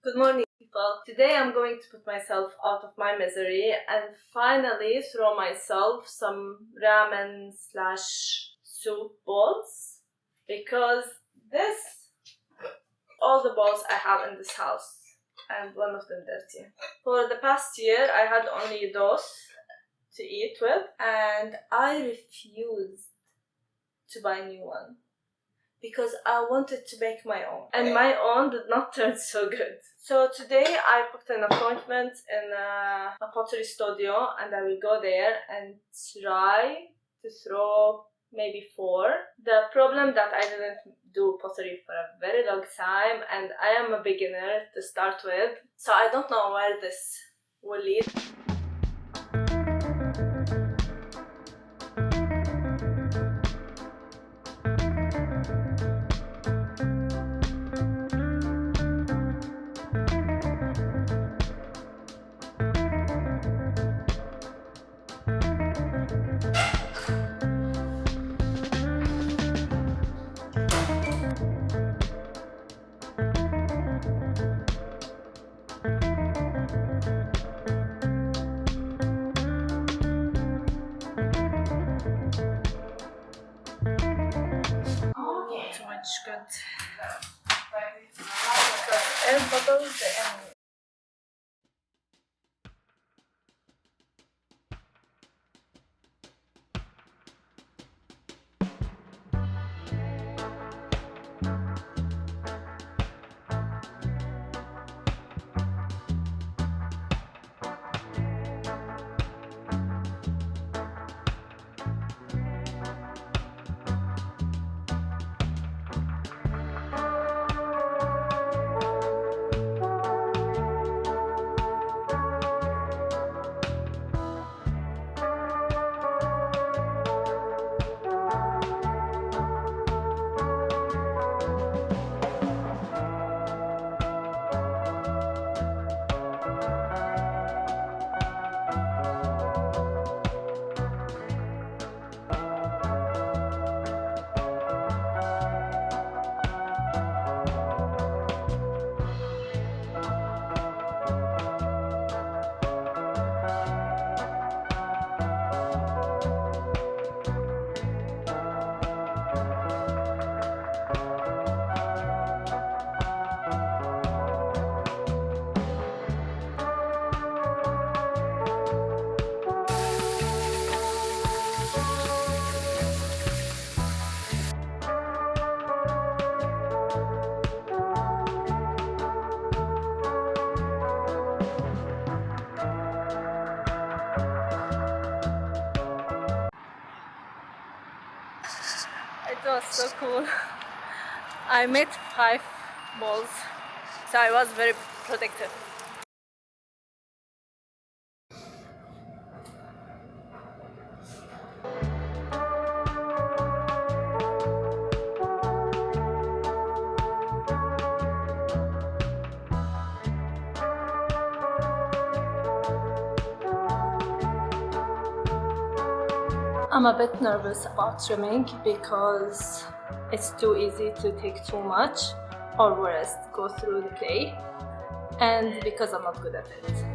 Good morning, people. Today I'm going to put myself out of my misery and finally throw myself some ramen slash soup bowls because this all the bowls I have in this house and one of them dirty. For the past year I had only those to eat with and I refused to buy a new one because I wanted to make my own. And my own did not turn so good. So today I booked an appointment in a pottery studio and I will go there and try to throw maybe 4. The problem that I didn't do pottery for a very long time and I am a beginner to start with. So I don't know where this will lead. Too much good. Because air bubbles the enemy. It was so cool. I made 5 balls, so I was very protected. I'm a bit nervous about trimming because it's too easy to take too much or worse, go through the clay, and because I'm not good at it.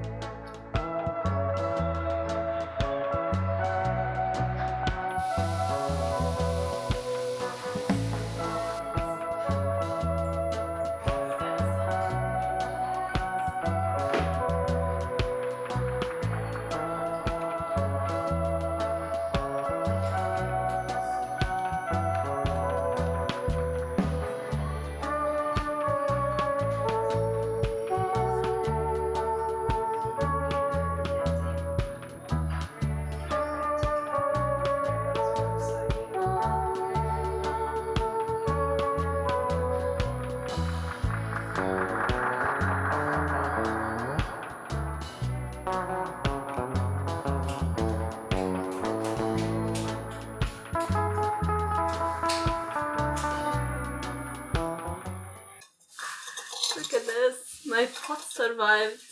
Look at this, my pot survived.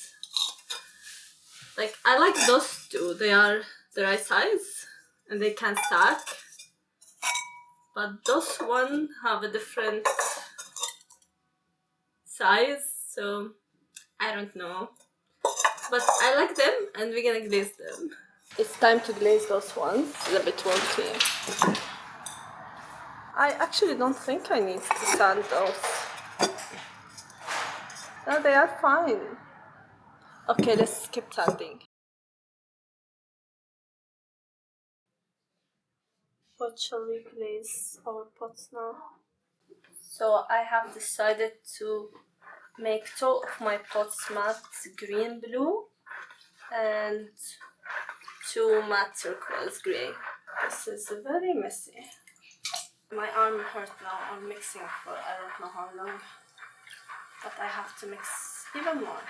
Like, I like those two, they are the right size and they can stack. But those one have a different size, so I don't know. But I like them and we're gonna glaze them. It's time to glaze those ones. It's a bit wonky. I actually don't think I need to sand those. No, they are fine. Okay, let's skip sanding. What shall we glaze our pots now? So I have decided to make two of my pots matte green blue and two matte turquoise grey. This is very messy. My arm hurt now. I'm mixing for I don't know how long, but I have to mix even more.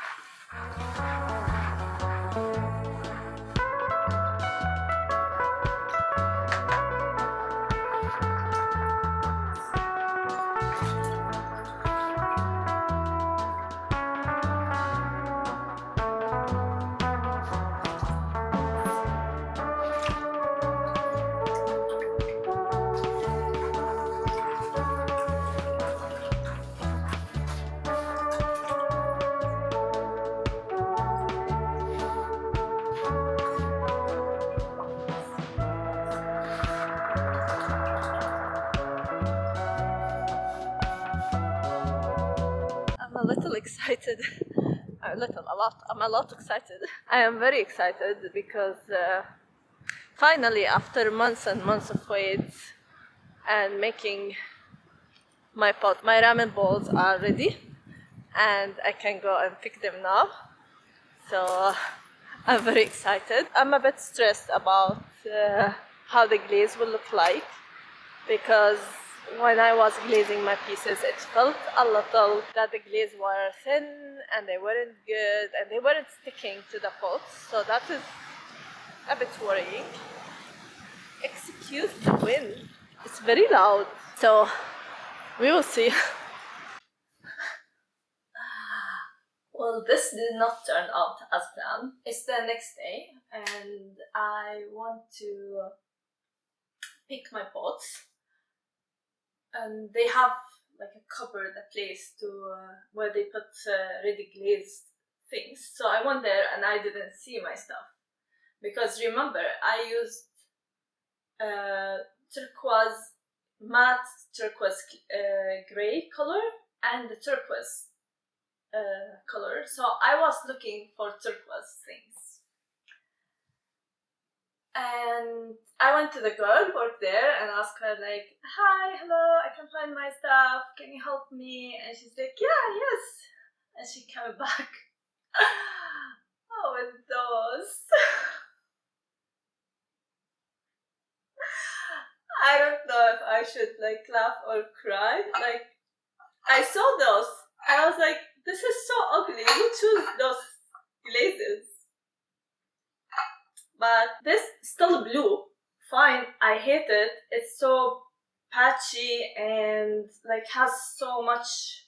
I'm a little excited. I'm a lot excited. I am very excited because finally, after months and months of wait and making my ramen bowls are ready and I can go and pick them now. So I'm very excited. I'm a bit stressed about how the glaze will look like because when I was glazing my pieces, it felt a little that the glaze were thin and they weren't good and they weren't sticking to the pots. So that is a bit worrying. Excuse the wind. It's very loud. So we will see. Well, this did not turn out as planned. It's the next day and I want to pick my pots. And they have like a cupboard, a place to where they put ready glazed things. So I went there and I didn't see my stuff because remember I used matte turquoise gray color and the turquoise color. So I was looking for turquoise things. And I went to the girl who worked there and asked her like, hi, hello, I can't find my stuff, can you help me? And she's like, yeah, yes. And she came back. Oh, with those. I don't know if I should like laugh or cry. Like, I saw those. I was like, this is so ugly. Who chose those glazes? But this still blue. Fine, I hate it. It's so patchy and like has so much.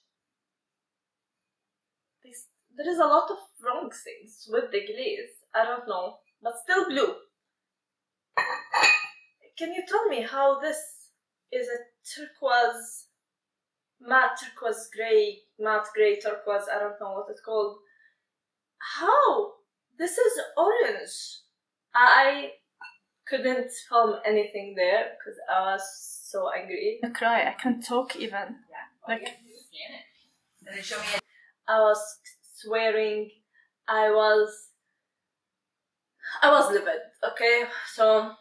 There is a lot of wrong things with the glaze. I don't know, but still blue. Can you tell me how this is a turquoise, matte gray turquoise? I don't know what it's called. How? This is orange. I couldn't film anything there because I was so angry. I cry. I can't talk even. Yeah. Like, Scan it. And then show me it. I was swearing. I was livid. Okay, so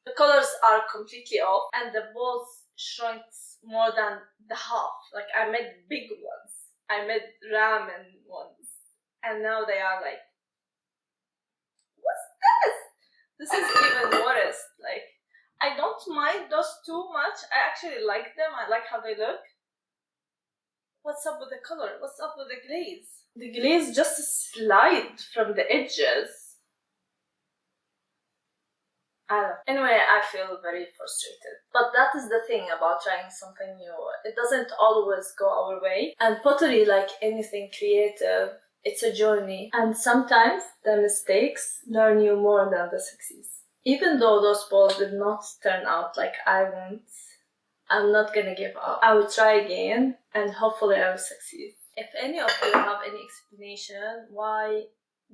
the colors are completely off, and the balls shrunk more than the half. Like I made big ones. I made ramen ones, and now they are like, what's this? This is even worse. Like, I don't mind those too much. I actually like them. I like how they look. What's up with the color? What's up with the glaze? The glaze just slide from the edges. I don't know. Anyway, I feel very frustrated. But that is the thing about trying something new. It doesn't always go our way. And pottery, like anything creative, it's a journey. And sometimes the mistakes learn you more than the success. Even though those balls did not turn out like I want, I'm not gonna give up. I will try again and hopefully I will succeed. If any of you have any explanation why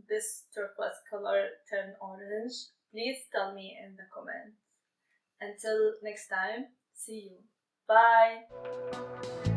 this turquoise color turned orange, please tell me in the comments. Until next time, see you. Bye!